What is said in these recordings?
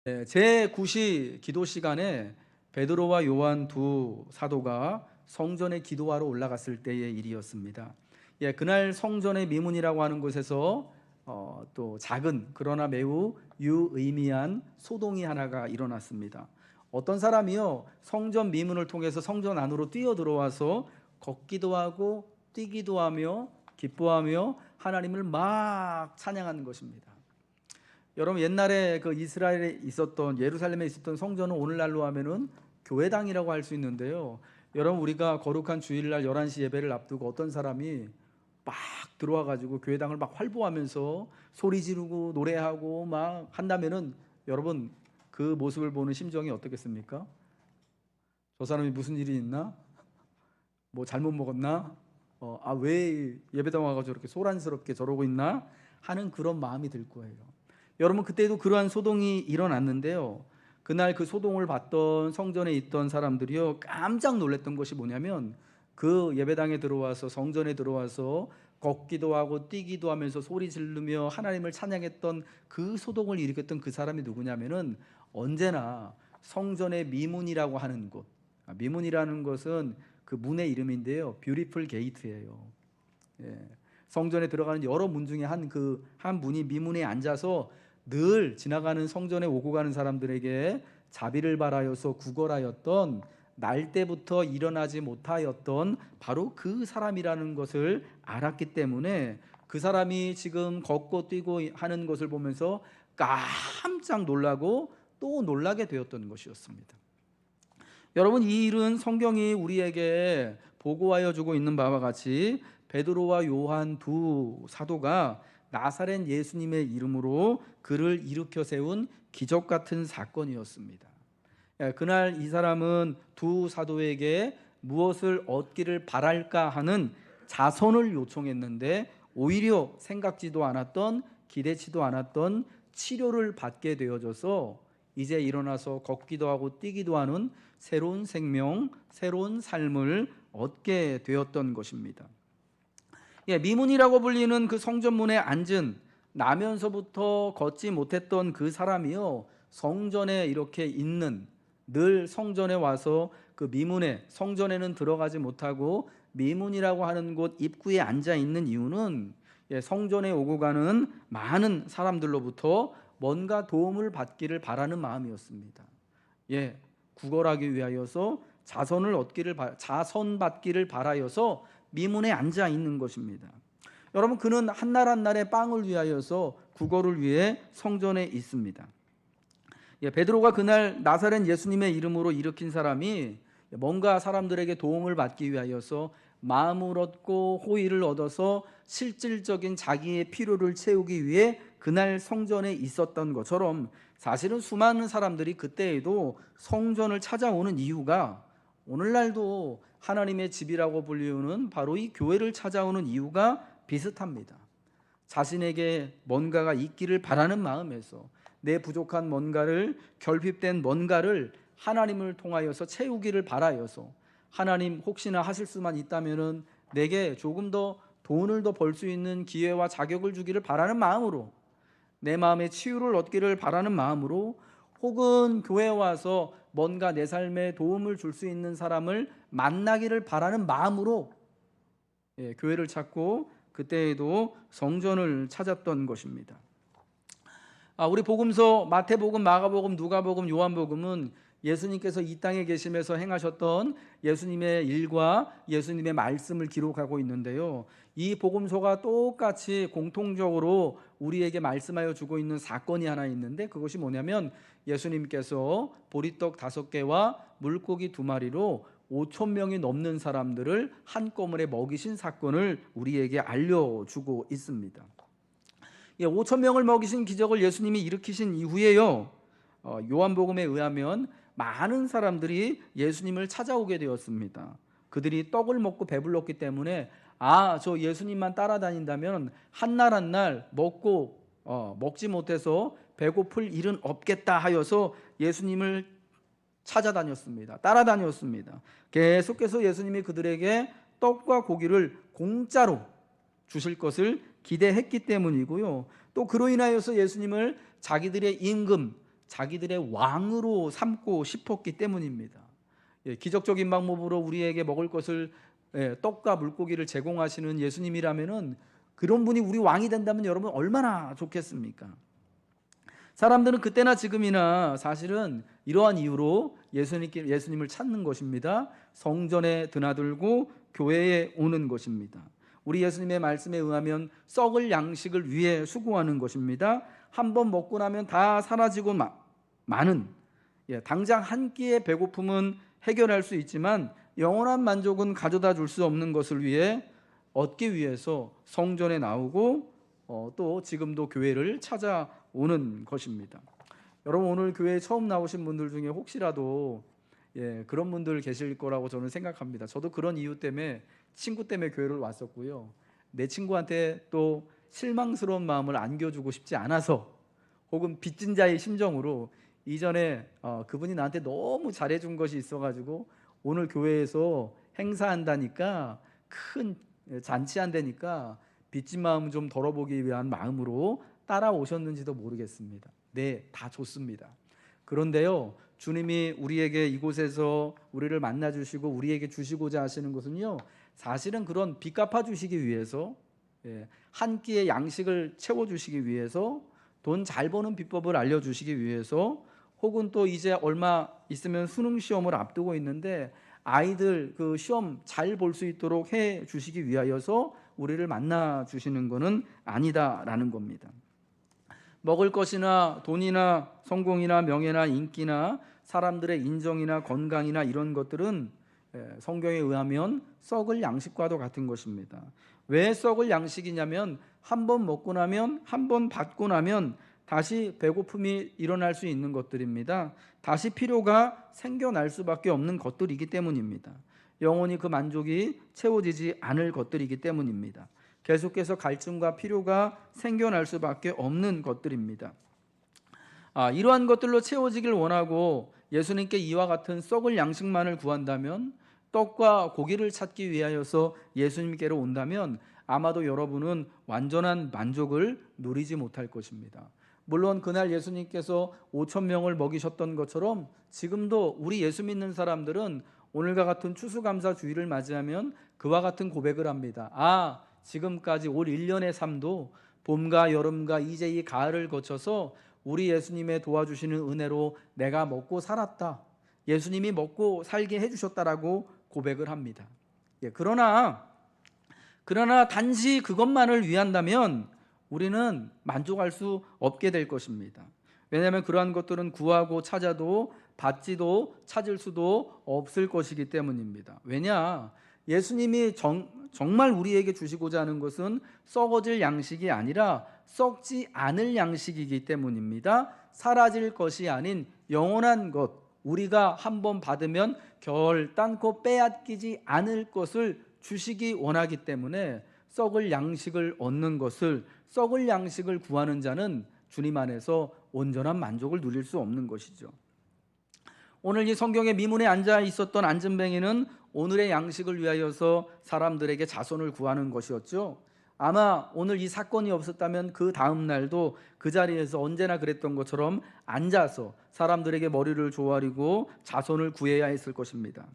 제9시 기도 시간에 베드로와 요한 두 사도가 성전에 기도하러 올라갔을 때의 일이었습니다. 그날 성전의 미문이라고 하는 곳에서 또 작은 그러나 매우 유의미한 소동이 하나가 일어났습니다. 어떤 사람이요, 성전 미문을 통해서 성전 안으로 뛰어 들어와서 걷기도 하고 뛰기도 하며 기뻐하며 하나님을 막 찬양하는 것입니다. 여러분, 옛날에 그 이스라엘에 있었던, 예루살렘에 있었던 성전은 오늘날로 하면은 교회당이라고 할 수 있는데요. 여러분, 우리가 거룩한 주일날 11시 예배를 앞두고 어떤 사람이 막 들어와 가지고 교회당을 막 활보하면서 소리 지르고 노래하고 막 한다면은, 여러분, 그 모습을 보는 심정이 어떻겠습니까? 저 사람이 무슨 일이 있나? 뭐 잘못 먹었나? 왜 예배당 와가지고 저렇게 소란스럽게 저러고 있나? 하는 그런 마음이 들 거예요. 여러분, 그때도 그러한 소동이 일어났는데요. 그날 그 소동을 봤던 성전에 있던 사람들이요, 깜짝 놀랐던 것이 뭐냐면, 그 예배당에 들어와서, 성전에 들어와서 걷기도 하고 뛰기도 하면서 소리 지르며 하나님을 찬양했던 그 소동을 일으켰던 그 사람이 누구냐면은, 언제나 성전의 미문이라고 하는 곳, 미문이라는 것은 그 문의 이름인데요, 뷰티풀 게이트예요. 성전에 들어가는 여러 문 중에 한 문이 미문에 앉아서 늘 지나가는 성전에 오고 가는 사람들에게 자비를 바라여서 구걸하였던, 날 때부터 일어나지 못하였던 바로 그 사람이라는 것을 알았기 때문에, 그 사람이 지금 걷고 뛰고 하는 것을 보면서 깜짝 놀라고 또 놀라게 되었던 것이었습니다. 여러분, 이 일은 성경이 우리에게 보고하여 주고 있는 바와 같이 베드로와 요한 두 사도가 나사렛 예수님의 이름으로 그를 일으켜 세운 기적 같은 사건이었습니다. 그날 이 사람은 두 사도에게 무엇을 얻기를 바랄까 하는 자선을 요청했는데, 오히려 생각지도 않았던, 기대치도 않았던 치료를 받게 되어져서 이제 일어나서 걷기도 하고 뛰기도 하는 새로운 생명, 새로운 삶을 얻게 되었던 것입니다. 미문이라고 불리는 그 성전문에 앉은, 나면서부터 걷지 못했던 그 사람이요, 성전에 이렇게 있는, 늘 성전에 와서 그 미문에, 성전에는 들어가지 못하고 미문이라고 하는 곳 입구에 앉아 있는 이유는, 성전에 오고 가는 많은 사람들로부터 뭔가 도움을 받기를 바라는 마음이었습니다. 구걸하기 위하여서 자선받기를 바라여서 미문에 앉아 있는 것입니다. 여러분, 그는 한날 한날의 빵을 위하여서 구걸을 위해 성전에 있습니다. 베드로가 그날 나사렛 예수님의 이름으로 일으킨 사람이 뭔가 사람들에게 도움을 받기 위하여서 마음을 얻고 호의를 얻어서 실질적인 자기의 필요를 채우기 위해 그날 성전에 있었던 것처럼, 사실은 수많은 사람들이 그때에도 성전을 찾아오는 이유가, 오늘날도 하나님의 집이라고 불리우는 바로 이 교회를 찾아오는 이유가 비슷합니다. 자신에게 뭔가가 있기를 바라는 마음에서 내 부족한 뭔가를, 결핍된 뭔가를 하나님을 통하여서 채우기를 바라여서, 하나님 혹시나 하실 수만 있다면은 내게 조금 더 돈을 더 벌 수 있는 기회와 자격을 주기를 바라는 마음으로, 내 마음의 치유를 얻기를 바라는 마음으로, 혹은 교회에 와서 뭔가 내 삶에 도움을 줄 수 있는 사람을 만나기를 바라는 마음으로 교회를 찾고 그때에도 성전을 찾았던 것입니다. 우리 복음서 마태복음, 마가복음, 누가복음, 요한복음은 예수님께서 이 땅에 계시면서 행하셨던 예수님의 일과 예수님의 말씀을 기록하고 있는데요, 이 복음서가 똑같이 공통적으로 우리에게 말씀하여 주고 있는 사건이 하나 있는데, 그것이 뭐냐면 예수님께서 보리떡 5개와 물고기 2마리로 5,000명이 넘는 사람들을 한꺼번에 먹이신 사건을 우리에게 알려주고 있습니다. 5,000명을 먹이신 기적을 예수님이 일으키신 이후에요, 요한복음에 의하면 많은 사람들이 예수님을 찾아오게 되었습니다. 그들이 떡을 먹고 배불렀기 때문에, 저 예수님만 따라다닌다면 한날 한날 먹지 못해서 배고플 일은 없겠다 하여서 예수님을 찾아다녔습니다. 따라다녔습니다. 계속해서 예수님이 그들에게 떡과 고기를 공짜로 주실 것을 기대했기 때문이고요, 또 그로 인하여서 예수님을 자기들의 임금, 자기들의 왕으로 삼고 싶었기 때문입니다. 기적적인 방법으로 우리에게 먹을 것을 떡과 물고기를 제공하시는 예수님이라면은 그런 분이 우리 왕이 된다면 여러분 얼마나 좋겠습니까? 사람들은 그때나 지금이나 사실은 이러한 이유로 예수님을 찾는 것입니다. 성전에 드나들고 교회에 오는 것입니다. 우리 예수님의 말씀에 의하면 썩을 양식을 위해 수고하는 것입니다. 한번 먹고 나면 다 사라지고 마는 당장 한 끼의 배고픔은 해결할 수 있지만 영원한 만족은 가져다 줄 수 없는 것을 위해 얻기 위해서 성전에 나오고 또 지금도 교회를 찾아오는 것입니다. 여러분 오늘 교회에 처음 나오신 분들 중에 혹시라도 그런 분들 계실 거라고 저는 생각합니다. 저도 그런 이유 때문에 친구 때문에 교회를 왔었고요. 내 친구한테 또 실망스러운 마음을 안겨주고 싶지 않아서 혹은 빚진 자의 심정으로 이전에 그분이 나한테 너무 잘해준 것이 있어가지고 오늘 교회에서 행사한다니까 큰 잔치한다니까 빚진 마음 좀 덜어보기 위한 마음으로 따라오셨는지도 모르겠습니다. 네, 다 좋습니다. 그런데요, 주님이 우리에게 이곳에서 우리를 만나주시고 우리에게 주시고자 하시는 것은요, 사실은 그런 빚 갚아주시기 위해서 한 끼의 양식을 채워주시기 위해서 돈 잘 버는 비법을 알려주시기 위해서 혹은 또 이제 얼마 있으면 수능 시험을 앞두고 있는데 아이들 그 시험 잘 볼 수 있도록 해 주시기 위하여서 우리를 만나 주시는 것은 아니다라는 겁니다. 먹을 것이나 돈이나 성공이나 명예나 인기나 사람들의 인정이나 건강이나 이런 것들은 성경에 의하면 썩을 양식과도 같은 것입니다. 왜 썩을 양식이냐면 한 번 먹고 나면 한 번 받고 나면 다시 배고픔이 일어날 수 있는 것들입니다. 다시 필요가 생겨날 수밖에 없는 것들이기 때문입니다. 영원히 그 만족이 채워지지 않을 것들이기 때문입니다. 계속해서 갈증과 필요가 생겨날 수밖에 없는 것들입니다. 이러한 것들로 채워지길 원하고 예수님께 이와 같은 썩을 양식만을 구한다면, 떡과 고기를 찾기 위하여서 예수님께로 온다면 아마도 여러분은 완전한 만족을 누리지 못할 것입니다. 물론 그날 예수님께서 5천 명을 먹이셨던 것처럼 지금도 우리 예수 믿는 사람들은 오늘과 같은 추수감사 주일을 맞이하면 그와 같은 고백을 합니다. 지금까지 올 1년의 삶도 봄과 여름과 이제 이 가을을 거쳐서 우리 예수님의 도와주시는 은혜로 내가 먹고 살았다. 예수님이 먹고 살게 해주셨다라고 고백을 합니다. 그러나 단지 그것만을 위한다면 우리는 만족할 수 없게 될 것입니다. 왜냐하면 그러한 것들은 구하고 찾아도 받지도 찾을 수도 없을 것이기 때문입니다. 왜냐? 예수님이 정말 우리에게 주시고자 하는 것은 썩어질 양식이 아니라 썩지 않을 양식이기 때문입니다. 사라질 것이 아닌 영원한 것, 우리가 한번 받으면 결단코 빼앗기지 않을 것을 주시기 원하기 때문에 썩을 양식을 얻는 것을, 썩을 양식을 구하는 자는 주님 안에서 온전한 만족을 누릴 수 없는 것이죠. 오늘 이 성경의 미문에 앉아 있었던 안전뱅이는 오늘의 양식을 위하여서 사람들에게 자손을 구하는 것이었죠. 아마 오늘 이 사건이 없었다면 그 다음 날도 그 자리에서 언제나 그랬던 것처럼 앉아서 사람들에게 머리를 조아리고 자손을 구해야 했을 것입니다.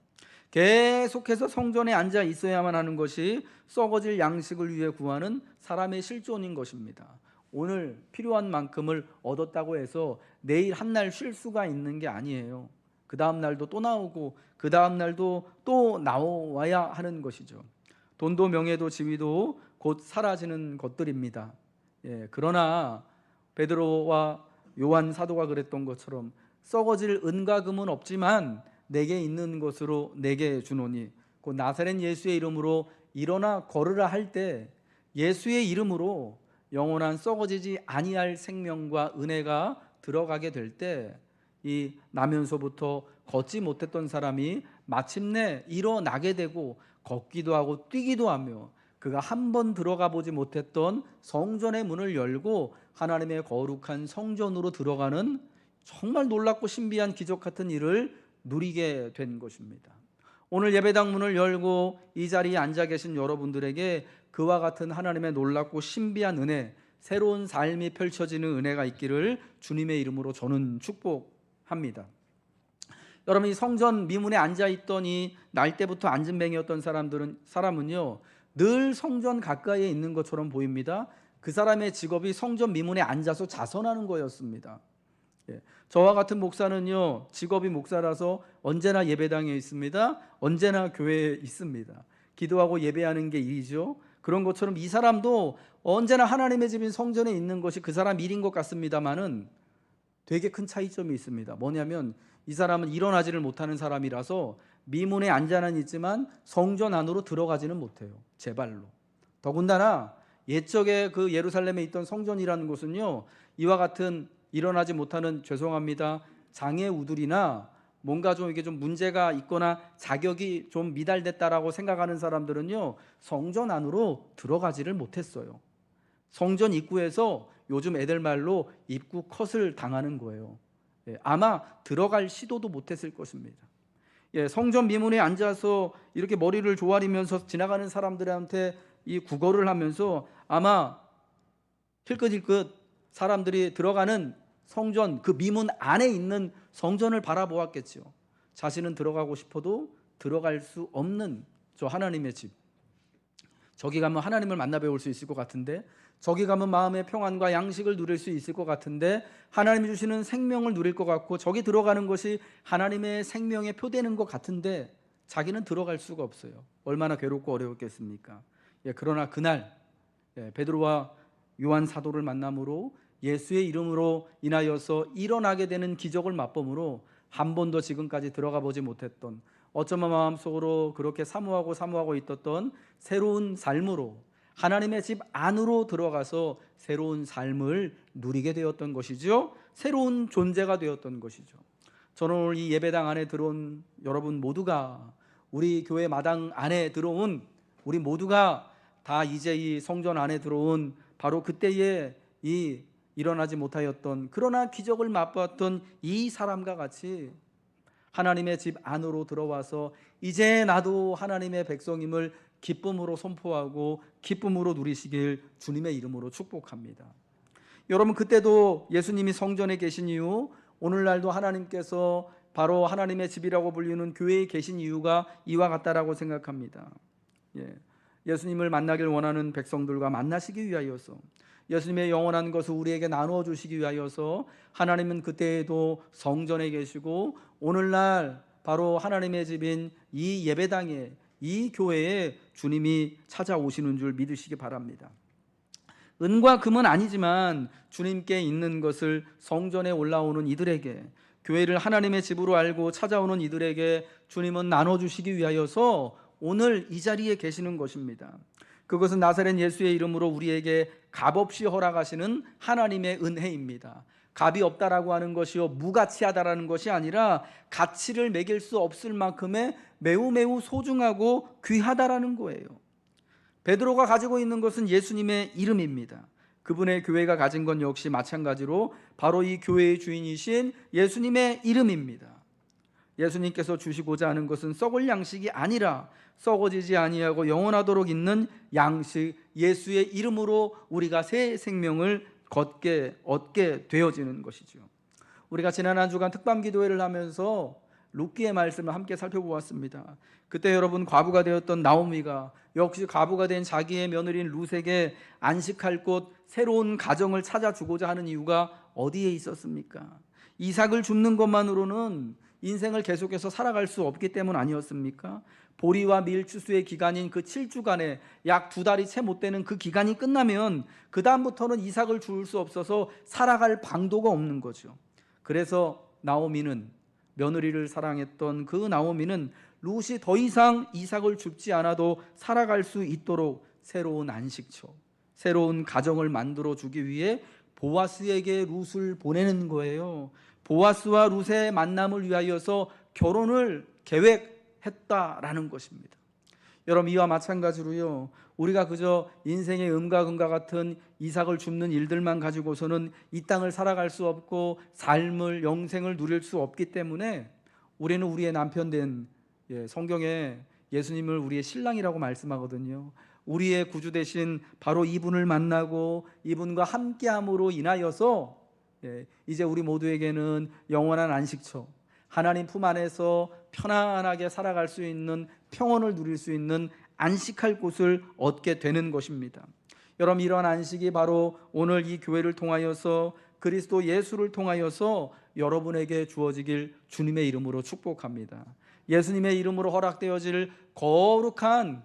계속해서 성전에 앉아 있어야만 하는 것이 썩어질 양식을 위해 구하는 사람의 실존인 것입니다. 오늘 필요한 만큼을 얻었다고 해서 내일 한 날 쉴 수가 있는 게 아니에요. 그 다음 날도 또 나오고 그 다음 날도 또 나와야 하는 것이죠. 돈도 명예도 지위도 곧 사라지는 것들입니다. 그러나 베드로와 요한 사도가 그랬던 것처럼 썩어질 은과 금은 없지만 내게 있는 것으로 내게 주노니, 곧 나사렛 예수의 이름으로 일어나 걸으라 할 때 예수의 이름으로 영원한 썩어지지 아니할 생명과 은혜가 들어가게 될 때 이 나면서부터 걷지 못했던 사람이 마침내 일어나게 되고 걷기도 하고 뛰기도 하며 그가 한 번 들어가 보지 못했던 성전의 문을 열고 하나님의 거룩한 성전으로 들어가는 정말 놀랍고 신비한 기적 같은 일을 누리게 된 것입니다. 오늘 예배당 문을 열고 이 자리에 앉아 계신 여러분들에게 그와 같은 하나님의 놀랍고 신비한 은혜, 새로운 삶이 펼쳐지는 은혜가 있기를 주님의 이름으로 저는 축복합니다. 여러분, 이 성전 미문에 앉아있던 이 날 때부터 앉은뱅이였던 사람은요 늘 성전 가까이에 있는 것처럼 보입니다. 그 사람의 직업이 성전 미문에 앉아서 자선하는 거였습니다. 저와 같은 목사는요 직업이 목사라서 언제나 예배당에 있습니다. 언제나 교회에 있습니다. 기도하고 예배하는 게 일이죠. 그런 것처럼 이 사람도 언제나 하나님의 집인 성전에 있는 것이 그 사람 일인 것 같습니다만은 되게 큰 차이점이 있습니다. 뭐냐면 이 사람은 일어나지를 못하는 사람이라서 미문에 앉아는 있지만 성전 안으로 들어가지는 못해요. 제 발로. 더군다나 옛적에 그 예루살렘에 있던 성전이라는 곳은요 이와 같은 일어나지 못하는, 죄송합니다, 장애우들이나 뭔가 좀 이게 좀 문제가 있거나 자격이 좀 미달됐다라고 생각하는 사람들은요 성전 안으로 들어가지를 못했어요. 성전 입구에서 요즘 애들 말로 입구 컷을 당하는 거예요. 아마 들어갈 시도도 못했을 것입니다. 성전 미문에 앉아서 이렇게 머리를 조아리면서 지나가는 사람들한테 이 구걸을 하면서 아마 힐끗힐끗 사람들이 들어가는 성전 그 미문 안에 있는 성전을 바라보았겠죠. 자신은 들어가고 싶어도 들어갈 수 없는 저 하나님의 집, 저기 가면 하나님을 만나 뵈올 수 있을 것 같은데, 저기 가면 마음의 평안과 양식을 누릴 수 있을 것 같은데, 하나님이 주시는 생명을 누릴 것 같고, 저기 들어가는 것이 하나님의 생명에 표되는 것 같은데 자기는 들어갈 수가 없어요. 얼마나 괴롭고 어려웠겠습니까? 그러나 그날 베드로와 요한 사도를 만남으로 예수의 이름으로 인하여서 일어나게 되는 기적을 맛보므로 한 번도 지금까지 들어가 보지 못했던, 어쩌면 마음속으로 그렇게 사모하고 있었던 새로운 삶으로 하나님의 집 안으로 들어가서 새로운 삶을 누리게 되었던 것이죠. 새로운 존재가 되었던 것이죠. 저는 오늘 이 예배당 안에 들어온 여러분 모두가, 우리 교회 마당 안에 들어온 우리 모두가 다 이제 이 성전 안에 들어온 바로 그때에 이 일어나지 못하였던, 그러나 기적을 맛보았던 이 사람과 같이 하나님의 집 안으로 들어와서 이제 나도 하나님의 백성임을 기쁨으로 선포하고 기쁨으로 누리시길 주님의 이름으로 축복합니다. 여러분, 그때도 예수님이 성전에 계신 이유, 오늘날도 하나님께서 바로 하나님의 집이라고 불리는 교회에 계신 이유가 이와 같다라고 생각합니다. 예수님을 만나길 원하는 백성들과 만나시기 위하여서, 예수님의 영원한 것을 우리에게 나누어 주시기 위하여서 하나님은 그때에도 성전에 계시고 오늘날 바로 하나님의 집인 이 예배당에, 이 교회에 주님이 찾아오시는 줄 믿으시기 바랍니다. 은과 금은 아니지만 주님께 있는 것을 성전에 올라오는 이들에게, 교회를 하나님의 집으로 알고 찾아오는 이들에게 주님은 나눠주시기 위하여서 오늘 이 자리에 계시는 것입니다. 그것은 나사렛 예수의 이름으로 우리에게 값없이 허락하시는 하나님의 은혜입니다. 값이 없다라고 하는 것이요, 무가치하다라는 것이 아니라 가치를 매길 수 없을 만큼의 매우 소중하고 귀하다라는 거예요. 베드로가 가지고 있는 것은 예수님의 이름입니다. 그분의 교회가 가진 건 역시 마찬가지로 바로 이 교회의 주인이신 예수님의 이름입니다. 예수님께서 주시고자 하는 것은 썩을 양식이 아니라 썩어지지 아니하고 영원하도록 있는 양식, 예수의 이름으로 우리가 새 생명을 얻게 되어지는 것이죠. 우리가 지난 한 주간 특밤 기도회를 하면서 룻기의 말씀을 함께 살펴보았습니다. 그때 여러분, 과부가 되었던 나오미가 역시 과부가 된 자기의 며느리인 룻에게 안식할 곳, 새로운 가정을 찾아주고자 하는 이유가 어디에 있었습니까? 이삭을 줍는 것만으로는 인생을 계속해서 살아갈 수 없기 때문 아니었습니까? 보리와 밀 추수의 기간인 그 7주간에 약 2달이 채 못 되는 그 기간이 끝나면 그 다음부터는 이삭을 줄 수 없어서 살아갈 방도가 없는 거죠. 그래서 나오미는, 며느리를 사랑했던 그 나오미는 룻이 더 이상 이삭을 줍지 않아도 살아갈 수 있도록 새로운 안식처, 새로운 가정을 만들어 주기 위해 보아스에게 룻을 보내는 거예요. 보아스와 룻의 만남을 위하여서 결혼을 계획했다라는 것입니다. 여러분, 이와 마찬가지로요, 우리가 그저 인생의 음과 금과 같은 이삭을 줍는 일들만 가지고서는 이 땅을 살아갈 수 없고 삶을, 영생을 누릴 수 없기 때문에 우리는 우리의 남편 된, 성경에 예수님을 우리의 신랑이라고 말씀하거든요. 우리의 구주 되신 바로 이분을 만나고 이분과 함께함으로 인하여서 이제 우리 모두에게는 영원한 안식처, 하나님 품 안에서 편안하게 살아갈 수 있는, 평온을 누릴 수 있는 안식할 곳을 얻게 되는 것입니다. 여러분, 이러한 안식이 바로 오늘 이 교회를 통하여서 그리스도 예수를 통하여서 여러분에게 주어지길 주님의 이름으로 축복합니다. 예수님의 이름으로 허락되어질 거룩한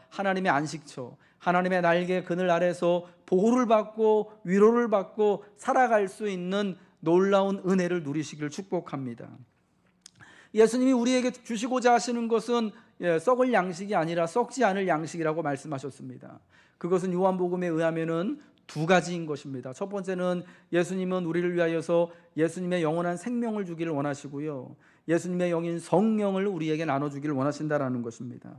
하나님의 안식처, 하나님의 날개 그늘 아래서 보호를 받고 위로를 받고 살아갈 수 있는 놀라운 은혜를 누리시길 축복합니다. 예수님이 우리에게 주시고자 하시는 것은 썩을 양식이 아니라 썩지 않을 양식이라고 말씀하셨습니다. 그것은 요한복음에 의하면은 두 가지인 것입니다. 첫 번째는 예수님은 우리를 위하여서 예수님의 영원한 생명을 주기를 원하시고요, 예수님의 영인 성령을 우리에게 나눠주기를 원하신다라는 것입니다.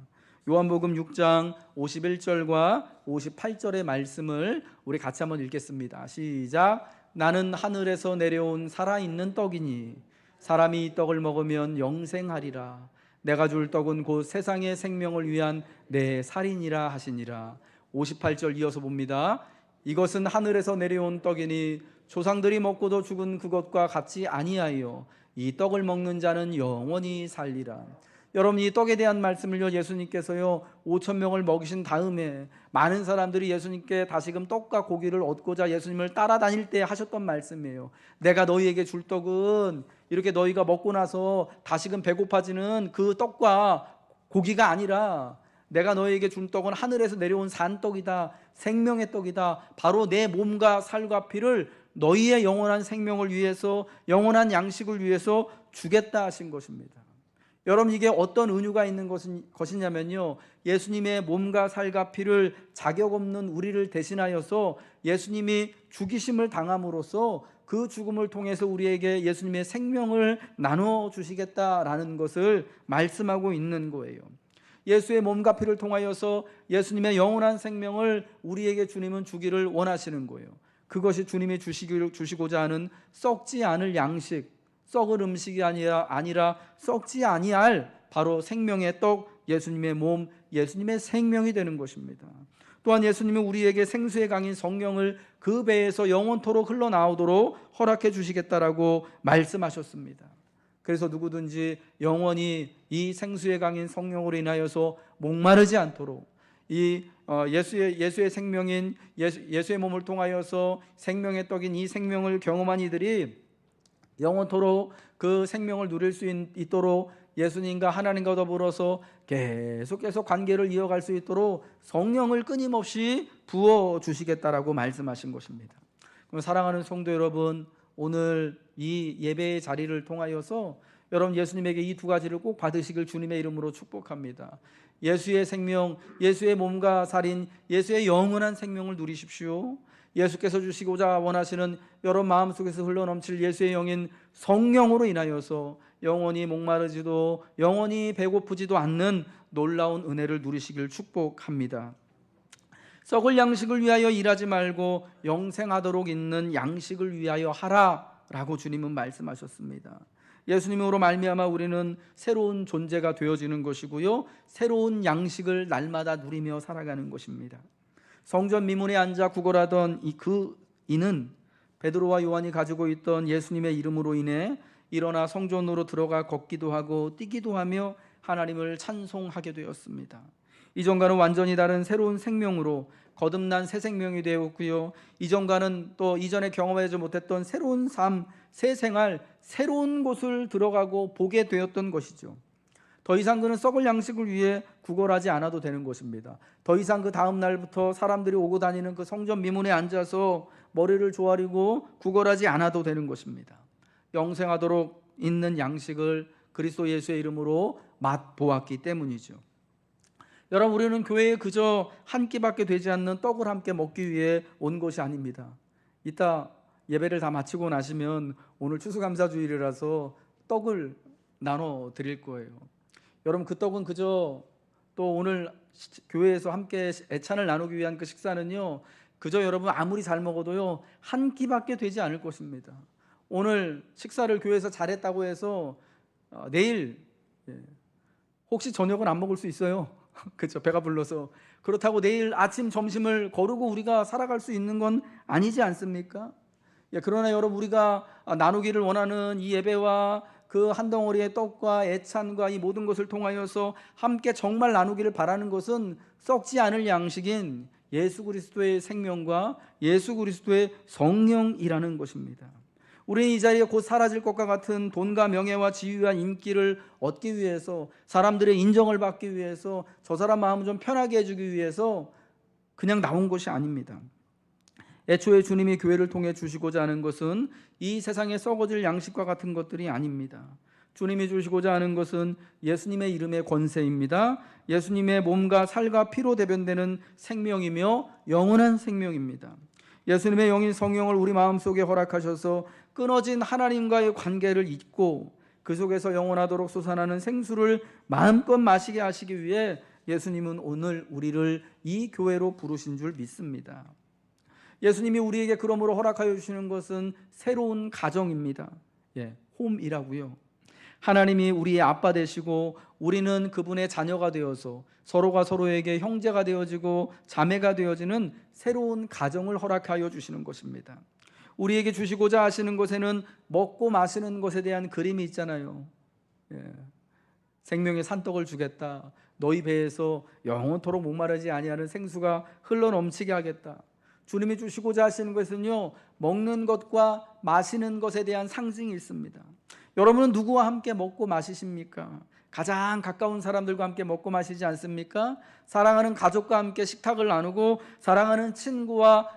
요한복음 6장 51절과 58절의 말씀을 우리 같이 한번 읽겠습니다. 시작. 나는 하늘에서 내려온 살아있는 떡이니 사람이 이 떡을 먹으면 영생하리라. 내가 줄 떡은 곧 세상의 생명을 위한 내 살이니라 하시니라. 58절 이어서 봅니다. 이것은 하늘에서 내려온 떡이니 조상들이 먹고도 죽은 그것과 같이 아니하여 이 떡을 먹는 자는 영원히 살리라. 여러분, 이 떡에 대한 말씀을요, 예수님께서요 5,000명을 먹이신 다음에 많은 사람들이 예수님께 다시금 떡과 고기를 얻고자 예수님을 따라다닐 때 하셨던 말씀이에요. 내가 너희에게 줄 떡은 이렇게 너희가 먹고 나서 다시금 배고파지는 그 떡과 고기가 아니라 내가 너희에게 준 떡은 하늘에서 내려온 산떡이다, 생명의 떡이다. 바로 내 몸과 살과 피를 너희의 영원한 생명을 위해서, 영원한 양식을 위해서 주겠다 하신 것입니다. 여러분, 이게 어떤 은유가 있는 것이냐면요, 예수님의 몸과 살과 피를 자격 없는 우리를 대신하여서 예수님이 죽이심을 당함으로써 그 죽음을 통해서 우리에게 예수님의 생명을 나눠주시겠다라는 것을 말씀하고 있는 거예요. 예수의 몸과 피를 통하여서 예수님의 영원한 생명을 우리에게 주님은 주기를 원하시는 거예요. 그것이 주님이 주시고자 하는 썩지 않을 양식, 썩을 음식이 아니라 썩지 아니할 바로 생명의 떡, 예수님의 몸, 예수님의 생명이 되는 것입니다. 또한 예수님은 우리에게 생수의 강인 성령을 그 배에서 영원토록 흘러나오도록 허락해 주시겠다라고 말씀하셨습니다. 그래서 누구든지 영원히 이 생수의 강인 성령으로 인하여서 목마르지 않도록 이 예수의 생명인 예수의 몸을 통하여서 생명의 떡인 이 생명을 경험한 이들이 영원토록 그 생명을 누릴 수 있도록 예수님과 하나님과 더불어서 계속해서 관계를 이어갈 수 있도록 성령을 끊임없이 부어주시겠다라고 말씀하신 것입니다. 그럼 사랑하는 성도 여러분, 오늘 이 예배의 자리를 통하여서 여러분 예수님에게 이 두 가지를 꼭 받으시길 주님의 이름으로 축복합니다. 예수의 생명, 예수의 몸과 살인, 예수의 영원한 생명을 누리십시오. 예수께서 주시고자 원하시는 여러분 마음속에서 흘러넘칠 예수의 영인 성령으로 인하여서 영원히 목마르지도 영원히 배고프지도 않는 놀라운 은혜를 누리시길 축복합니다. 썩을 양식을 위하여 일하지 말고 영생하도록 있는 양식을 위하여 하라라고 주님은 말씀하셨습니다. 예수님으로 말미암아 우리는 새로운 존재가 되어지는 것이고요, 새로운 양식을 날마다 누리며 살아가는 것입니다. 성전 미문에 앉아 구걸하던 이는 베드로와 요한이 가지고 있던 예수님의 이름으로 인해 일어나 성전으로 들어가 걷기도 하고 뛰기도 하며 하나님을 찬송하게 되었습니다. 이전과는 완전히 다른 새로운 생명으로 거듭난 새 생명이 되었고요, 이전과는 또 이전에 경험하지 못했던 새로운 삶, 새 생활, 새로운 곳을 들어가고 보게 되었던 것이죠. 더 이상 그는 썩을 양식을 위해 구걸하지 않아도 되는 것입니다. 더 이상 그 다음 날부터 사람들이 오고 다니는 그 성전 미문에 앉아서 머리를 조아리고 구걸하지 않아도 되는 것입니다. 영생하도록 있는 양식을 그리스도 예수의 이름으로 맛보았기 때문이죠. 여러분, 우리는 교회에 그저 한 끼밖에 되지 않는 떡을 함께 먹기 위해 온 것이 아닙니다. 이따 예배를 다 마치고 나시면 오늘 추수감사주일이라서 떡을 나눠 드릴 거예요. 여러분, 그 떡은 그저 또 오늘 교회에서 함께 애찬을 나누기 위한 그 식사는요, 그저 여러분 아무리 잘 먹어도요 한 끼밖에 되지 않을 것입니다. 오늘 식사를 교회에서 잘했다고 해서 내일 혹시 저녁은 안 먹을 수 있어요. 그렇죠. 배가 불러서. 그렇다고 내일 아침 점심을 거르고 우리가 살아갈 수 있는 건 아니지 않습니까? 예, 그러나 여러분, 우리가 나누기를 원하는 이 예배와 그 한 덩어리의 떡과 애찬과 이 모든 것을 통하여서 함께 정말 나누기를 바라는 것은 썩지 않을 양식인 예수 그리스도의 생명과 예수 그리스도의 성령이라는 것입니다. 우리는 이 자리에 곧 사라질 것과 같은 돈과 명예와 지위와 인기를 얻기 위해서, 사람들의 인정을 받기 위해서, 저 사람 마음을 좀 편하게 해주기 위해서 그냥 나온 것이 아닙니다. 애초에 주님이 교회를 통해 주시고자 하는 것은 이 세상에 썩어질 양식과 같은 것들이 아닙니다. 주님이 주시고자 하는 것은 예수님의 이름의 권세입니다. 예수님의 몸과 살과 피로 대변되는 생명이며 영원한 생명입니다. 예수님의 영인 성령을 우리 마음속에 허락하셔서 끊어진 하나님과의 관계를 잇고 그 속에서 영원하도록 솟아나는 생수를 마음껏 마시게 하시기 위해 예수님은 오늘 우리를 이 교회로 부르신 줄 믿습니다. 예수님이 우리에게 그러므로 허락하여 주시는 것은 새로운 가정입니다. 홈이라고요. 하나님이 우리의 아빠 되시고 우리는 그분의 자녀가 되어서 서로가 서로에게 형제가 되어지고 자매가 되어지는 새로운 가정을 허락하여 주시는 것입니다. 우리에게 주시고자 하시는 것에는 먹고 마시는 것에 대한 그림이 있잖아요. 생명의 산떡을 주겠다. 너희 배에서 영원토록 목마르지 아니하는 생수가 흘러넘치게 하겠다. 주님이 주시고자 하시는 것은요, 먹는 것과 마시는 것에 대한 상징이 있습니다. 여러분은 누구와 함께 먹고 마시십니까? 가장 가까운 사람들과 함께 먹고 마시지 않습니까? 사랑하는 가족과 함께 식탁을 나누고 사랑하는 친구와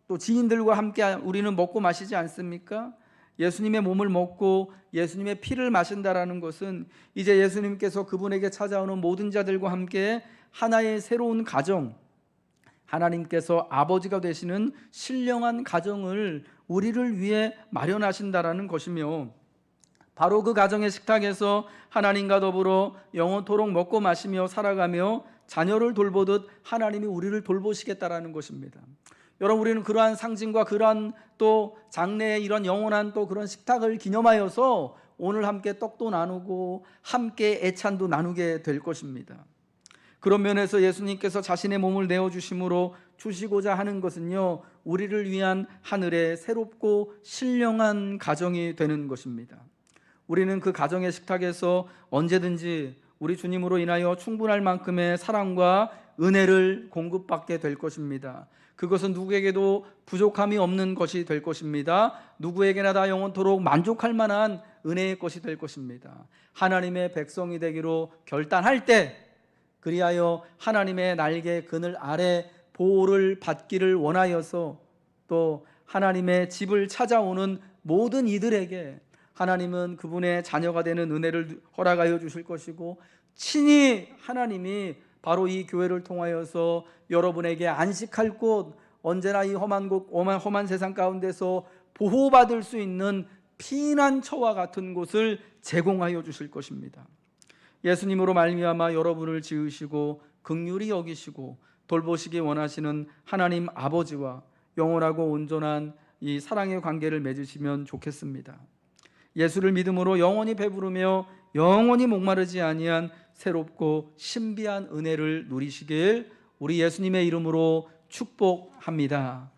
또 지인들과 함께 우리는 먹고 마시지 않습니까? 예수님의 몸을 먹고 예수님의 피를 마신다라는 것은 이제 예수님께서 그분에게 찾아오는 모든 자들과 함께 하나의 새로운 가정, 하나님께서 아버지가 되시는 신령한 가정을 우리를 위해 마련하신다라는 것이며, 바로 그 가정의 식탁에서 하나님과 더불어 영원토록 먹고 마시며 살아가며 자녀를 돌보듯 하나님이 우리를 돌보시겠다라는 것입니다. 여러분, 우리는 그러한 상징과 그러한 또 장래의 이런 영원한 또 그런 식탁을 기념하여서 오늘 함께 떡도 나누고 함께 애찬도 나누게 될 것입니다. 그런 면에서 예수님께서 자신의 몸을 내어주심으로 주시고자 하는 것은요, 우리를 위한 하늘의 새롭고 신령한 가정이 되는 것입니다. 우리는 그 가정의 식탁에서 언제든지 우리 주님으로 인하여 충분할 만큼의 사랑과 은혜를 공급받게 될 것입니다. 그것은 누구에게도 부족함이 없는 것이 될 것입니다. 누구에게나 다 영원토록 만족할 만한 은혜의 것이 될 것입니다. 하나님의 백성이 되기로 결단할 때, 그리하여 하나님의 날개 그늘 아래 보호를 받기를 원하여서 또 하나님의 집을 찾아오는 모든 이들에게 하나님은 그분의 자녀가 되는 은혜를 허락하여 주실 것이고, 친히 하나님이 바로 이 교회를 통하여서 여러분에게 안식할 곳, 언제나 이 험한 세상 가운데서 보호받을 수 있는 피난처와 같은 곳을 제공하여 주실 것입니다. 예수님으로 말미암아 여러분을 지으시고 긍휼히 여기시고 돌보시기 원하시는 하나님 아버지와 영원하고 온전한 이 사랑의 관계를 맺으시면 좋겠습니다. 예수를 믿음으로 영원히 배부르며 영원히 목마르지 아니한 새롭고 신비한 은혜를 누리시길 우리 예수님의 이름으로 축복합니다.